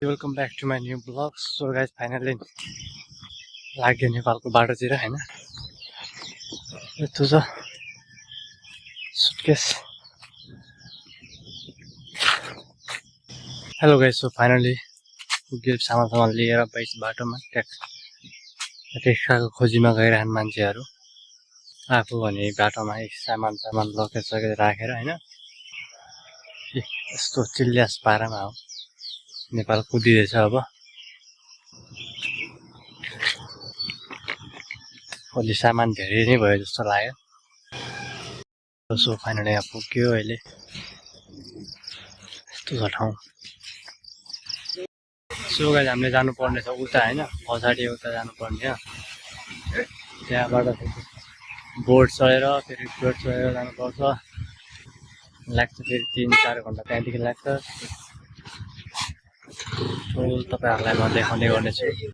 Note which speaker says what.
Speaker 1: Welcome back to my new vlog. So guys finally लाग्यो नेपालको बाटोतिर हैन। यस्तो छ suitcase. Hello guys, so finally पुग्यो सामान लिएर बाटोमा रिक्साको खोजीमा गइरहन् मान्छेहरू। आफू भने बाटोमा एक सामान लगेर राखेर हैन। यस्तो चिल्ल्यास पारामा हो नेपाल कुदिरहेछ। अब अलि सामान धेरै नै भयो जस्तो लाग्यो। सो फाइनली यहाँ पुग्यो अहिले। यस्तो छ ठाउँ। सो गाइज हामीले जानुपर्ने छ उता हैन, पछाडि उता जानुपर्ने हो। त्यहाँबाट बोट चढेर फेरि बोट चढेर जानुपर्छ। लाग्छ फेरि 3-4 घन्टा त्यहाँदेखि लाग्छ। टोल तपाईहरुलाई म देखाउने गर्नेछु।